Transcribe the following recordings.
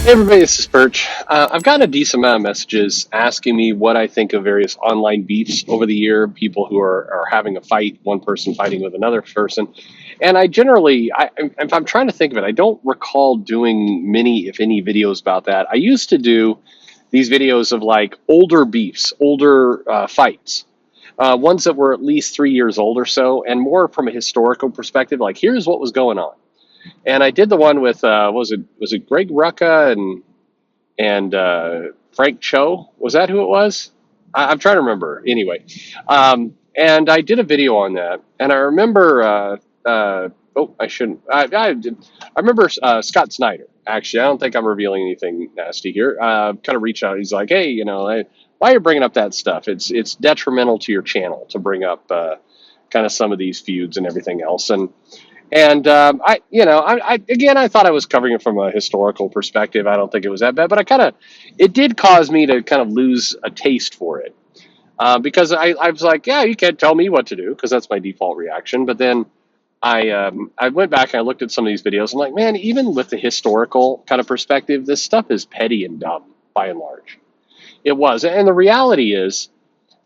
Hey everybody, this is Perch. I've gotten a decent amount of messages asking me what I think of various online beefs over the year, people who are having a fight, one person fighting with another person. And I generally, if I'm trying to think of it, I don't recall doing many, if any, videos about that. I used to do these videos of like older beefs, older fights, ones that were at least 3 years old or so, and more from a historical perspective, like here's what was going on. And I did the one with was it Greg Rucka and Frank Cho. Was that who it was? I'm trying to remember. Anyway, and I did a video on that, and I remember. Oh, I shouldn't. I remember Scott Snyder. Actually, I don't think I'm revealing anything nasty here. Kind of reached out. He's like, "Hey, why are you bringing up that stuff? It's detrimental to your channel to bring up kind of some of these feuds and everything else." And again, I thought I was covering it from a historical perspective. I don't think it was that bad, but it did cause me to kind of lose a taste for it because I was like, yeah, you can't tell me what to do because that's my default reaction. But then I went back and I looked at some of these videos. I'm like, man, even with the historical kind of perspective, this stuff is petty and dumb by and large. It was, and the reality is,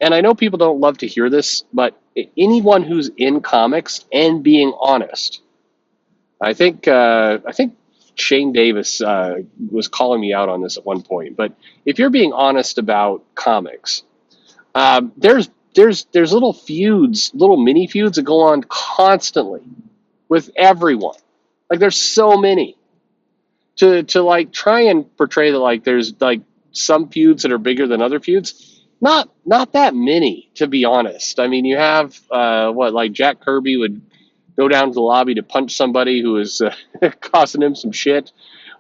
and I know people don't love to hear this, but anyone who's in comics and being honest, I think Shane Davis was calling me out on this at one point. But if you're being honest about comics, there's little feuds, little mini feuds that go on constantly with everyone. Like there's so many to like try and portray that like there's like some feuds that are bigger than other feuds. Not that many, to be honest. I mean, you have like Jack Kirby would go down to the lobby to punch somebody who was costing him some shit,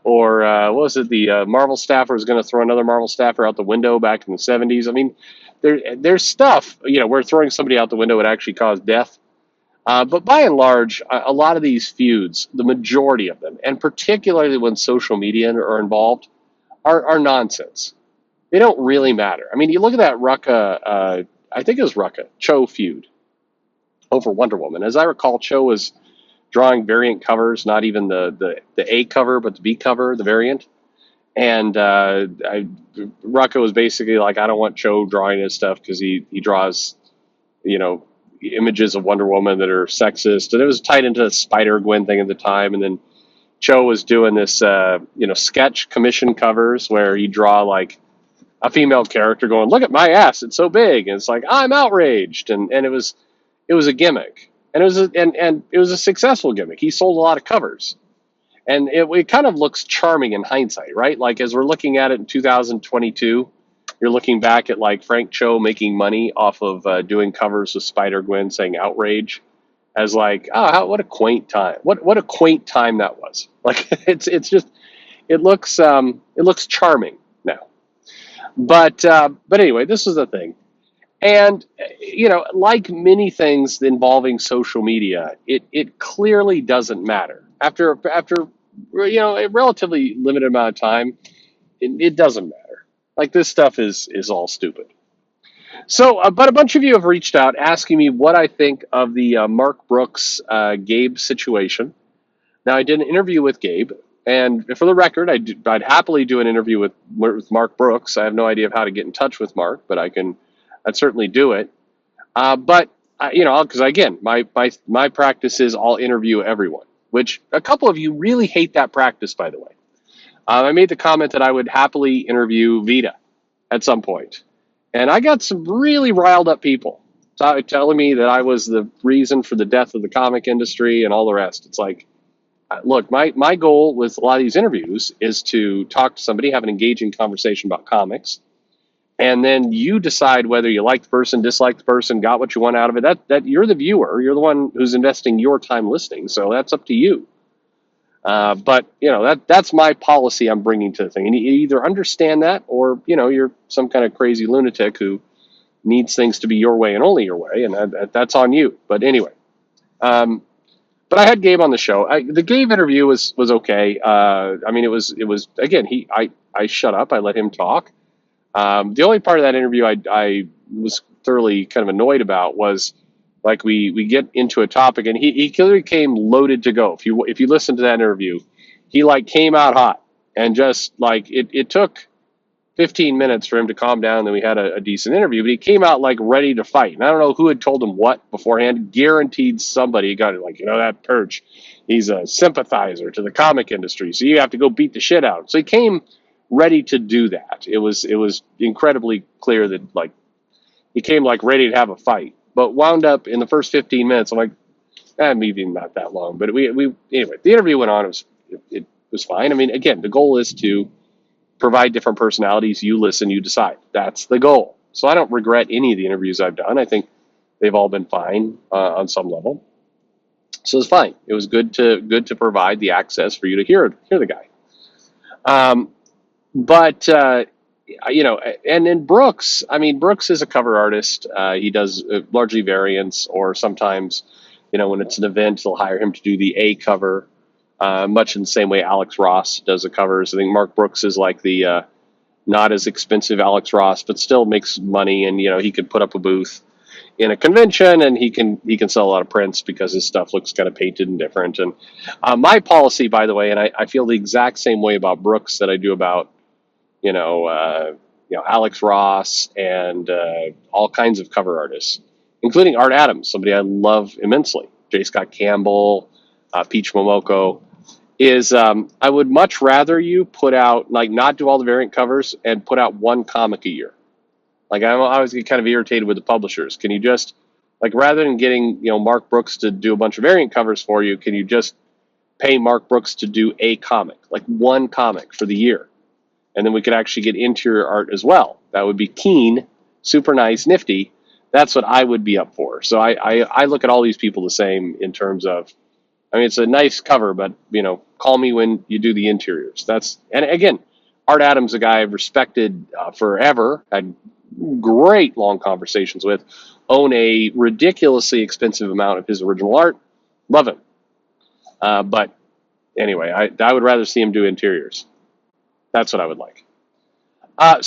or what was it? The Marvel staffer was going to throw another Marvel staffer out the window back in the '70s. I mean, there's stuff where throwing somebody out the window would actually cause death. But by and large, a lot of these feuds, the majority of them, and particularly when social media are involved, are nonsense. They don't really matter. I mean, you look at that Rucka, I think it was Rucka, Cho feud over Wonder Woman. As I recall, Cho was drawing variant covers, not even the A cover, but the B cover, the variant. And Rucka was basically like, I don't want Cho drawing his stuff because he draws, images of Wonder Woman that are sexist. And it was tied into the Spider-Gwen thing at the time. And then Cho was doing this, sketch commission covers where you draw like a female character going, look at my ass, it's so big. And it's like, I'm outraged. And it was a gimmick. And it was a successful gimmick. He sold a lot of covers. And it kind of looks charming in hindsight, right? Like as we're looking at it in 2022, you're looking back at like Frank Cho making money off of doing covers with Spider-Gwen saying outrage as like, what a quaint time. What a quaint time that was. Like it's just it looks charming now. But anyway, this is the thing. And like many things involving social media, it clearly doesn't matter. After a relatively limited amount of time, it doesn't matter. Like this stuff is all stupid. So, but a bunch of you have reached out asking me what I think of the Mark Brooks Gabe situation. Now, I did an interview with Gabe, and for the record, I'd happily do an interview with Mark Brooks. I have no idea of how to get in touch with Mark, but I'd certainly do it. But because again, my practice is I'll interview everyone, which a couple of you really hate that practice, by the way. I made the comment that I would happily interview Vita at some point, and I got some really riled up people telling me that I was the reason for the death of the comic industry and all the rest. It's like, look, my goal with a lot of these interviews is to talk to somebody, have an engaging conversation about comics, and then you decide whether you like the person, dislike the person, got what you want out of it. That you're the viewer, you're the one who's investing your time listening, so that's up to you. But that's my policy I'm bringing to the thing, and you either understand that, or you're some kind of crazy lunatic who needs things to be your way and only your way, and that's on you. But anyway, but I had Gabe on the show. The Gabe interview was okay. I mean, it was again. I shut up. I let him talk. The only part of that interview I was thoroughly kind of annoyed about was like we get into a topic and he clearly came loaded to go. If you listen to that interview, he like came out hot and just like it took 15 minutes for him to calm down. Then we had a decent interview, but he came out like ready to fight. And I don't know who had told him what beforehand. Guaranteed somebody got it, like, that Perch, he's a sympathizer to the comic industry, so you have to go beat the shit out. So he came ready to do that. It was incredibly clear that like he came like ready to have a fight, but wound up in the first 15 minutes. I'm like, maybe not that long, but we anyway. The interview went on. It was fine. I mean, again, the goal is to provide different personalities. You listen, you decide. That's the goal. So I don't regret any of the interviews I've done. I think they've all been fine on some level. So it's fine. It was good to provide the access for you to hear the guy. But and then Brooks. I mean, Brooks is a cover artist. He does largely variants, or sometimes, when it's an event, they'll hire him to do the A cover. Much in the same way Alex Ross does the covers. I think Mark Brooks is like the not as expensive Alex Ross, but still makes money, and he could put up a booth in a convention, and he can sell a lot of prints because his stuff looks kind of painted and different. And my policy, by the way, and I feel the exact same way about Brooks that I do about Alex Ross and all kinds of cover artists, including Art Adams, somebody I love immensely, J. Scott Campbell, Peach Momoko. Is I would much rather you put out, like, not do all the variant covers and put out one comic a year. Like, I always get kind of irritated with the publishers. Can you just, like, rather than getting Mark Brooks to do a bunch of variant covers for you, can you just pay Mark Brooks to do a comic, like one comic for the year? And then we could actually get interior art as well. That would be keen, super nice, nifty. That's what I would be up for. So I look at all these people the same in terms of, I mean, it's a nice cover, but call me when you do the interiors. And again, Art Adams, a guy I've respected forever, had great long conversations with, own a ridiculously expensive amount of his original art. Love him. But anyway, I would rather see him do interiors. That's what I would like. I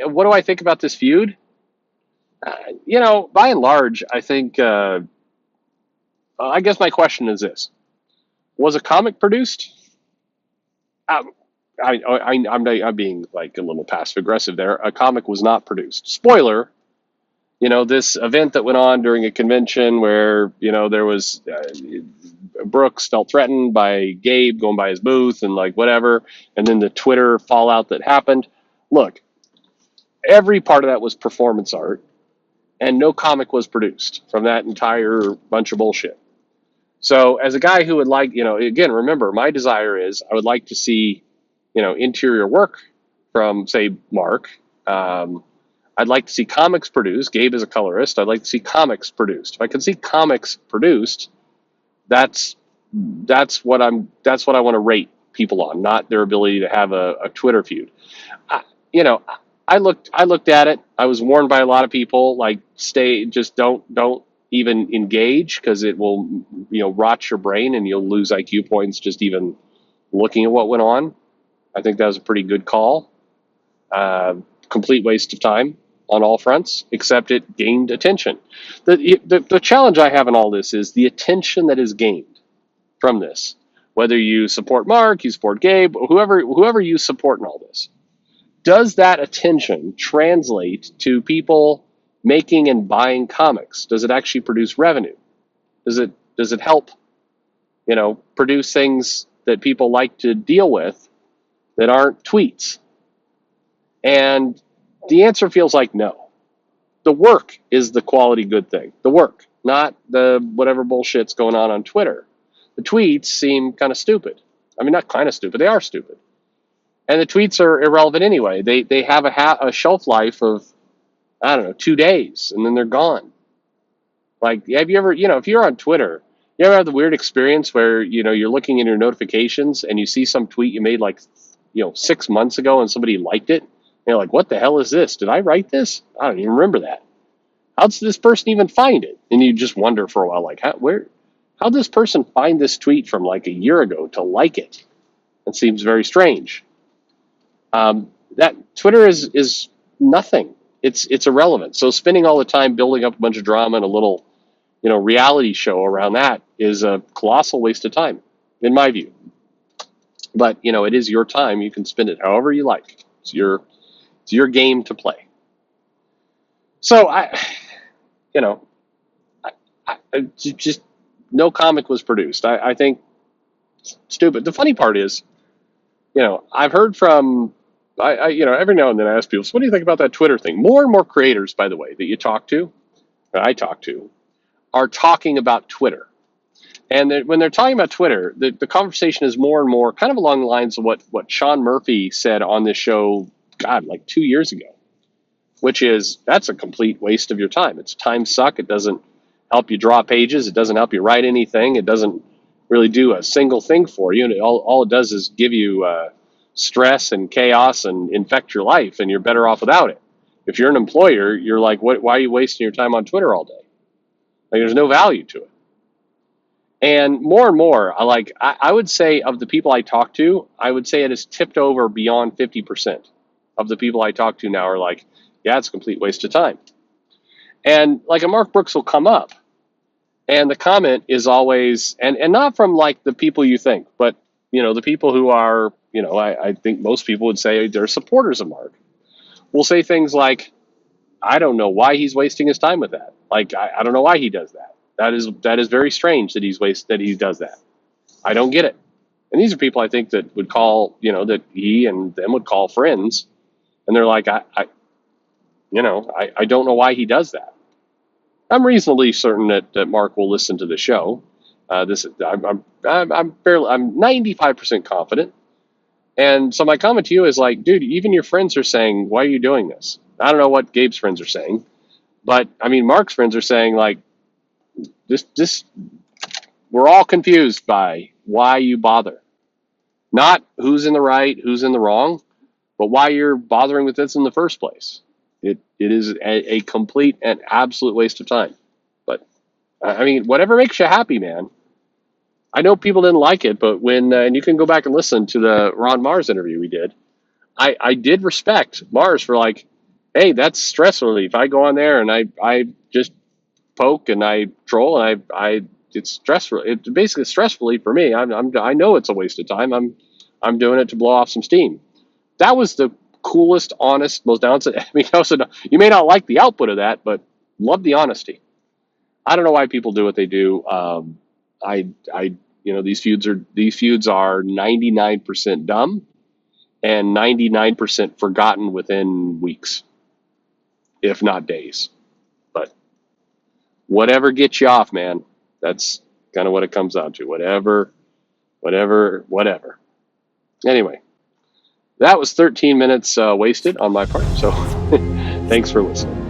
what do I think about this feud? By and large, I think. I guess my question is this: was a comic produced? I'm being like a little passive aggressive there. A comic was not produced. Spoiler. This event that went on during a convention where there was Brooks felt threatened by Gabe going by his booth and like whatever, and then the Twitter fallout that happened. Look, every part of that was performance art, and no comic was produced from that entire bunch of bullshit. So as a guy who would like, again, remember, my desire is I would like to see, interior work from, say, Mark. I'd like to see comics produced. Gabe is a colorist. I'd like to see comics produced. If I can see comics produced, that's what I want to rate people on, not their ability to have a Twitter feud. I looked at it. I was warned by a lot of people, like, don't even engage, because it will, rot your brain and you'll lose IQ points just even looking at what went on. I think that was a pretty good call. Complete waste of time on all fronts, except it gained attention. The challenge I have in all this is the attention that is gained from this. Whether you support Mark, you support Gabe, whoever you support in all this, does that attention translate to people making and buying comics? Does it actually produce revenue? Does it help, produce things that people like to deal with that aren't tweets? And the answer feels like no. The work is the quality good thing. The work, not the whatever bullshit's going on Twitter. The tweets seem kind of stupid. I mean, not kind of stupid. They are stupid. And the tweets are irrelevant anyway. They have a shelf life of, I don't know, 2 days, and then they're gone. Like, have you ever, if you're on Twitter, you ever have the weird experience where, you're looking in your notifications and you see some tweet you made like, 6 months ago and somebody liked it? And you're like, what the hell is this? Did I write this? I don't even remember that. How does this person even find it? And you just wonder for a while, like, how did this person find this tweet from like a year ago to like it? It seems very strange. That Twitter is nothing. It's irrelevant. So spending all the time building up a bunch of drama and a little, reality show around that is a colossal waste of time, in my view. But it is your time. You can spend it however you like. It's your game to play. So you know, just no comic was produced. I think stupid. The funny part is, I've heard from, every now and then I ask people, so what do you think about that Twitter thing? More and more creators, by the way, that I talk to, are talking about Twitter. And when they're talking about Twitter, the conversation is more and more kind of along the lines of what Sean Murphy said on this show, God, like 2 years ago, which is that's a complete waste of your time. It's a time suck. It doesn't help you draw pages. It doesn't help you write anything. It doesn't really do a single thing for you. And all it does is give you stress and chaos and infect your life, and you're better off without it. If you're an employer, you're like, why are you wasting your time on Twitter all day? Like, there's no value to it. And more, I would say of the people I talk to, I would say it has tipped over beyond 50% of the people I talk to now are like, yeah, it's a complete waste of time. And like a Mark Brooks will come up, and the comment is always, and not from like the people you think, but the people who are, I think most people would say they're supporters of Mark, will say things like, I don't know why he's wasting his time with that. Like, I don't know why he does that. That is very strange that he does that. I don't get it. And these are people I think that would call, that he and them would call friends, and they're like, I don't know why he does that. I'm reasonably certain that Mark will listen to the show. I'm 95% confident. And so my comment to you is like, dude, even your friends are saying, why are you doing this? I don't know what Gabe's friends are saying, but I mean, Mark's friends are saying like, this, we're all confused by why you bother. Not who's in the right, who's in the wrong, but why you're bothering with this in the first place. It is a complete and absolute waste of time. But I mean, whatever makes you happy, man. I know people didn't like it, but and you can go back and listen to the Ron Mars interview we did. I did respect Mars for like, hey, that's stress relief. I go on there and I just poke and I troll and it's stressful. It's basically stress relief for me. I know it's a waste of time. I'm doing it to blow off some steam. That was the coolest, honest, most downside. I mean, also, you may not like the output of that, but love the honesty. I don't know why people do what they do. These feuds are 99% dumb and 99% forgotten within weeks, if not days. But whatever gets you off, man, that's kind of what it comes down to. Whatever. Anyway, that was 13 minutes wasted on my part. So thanks for listening.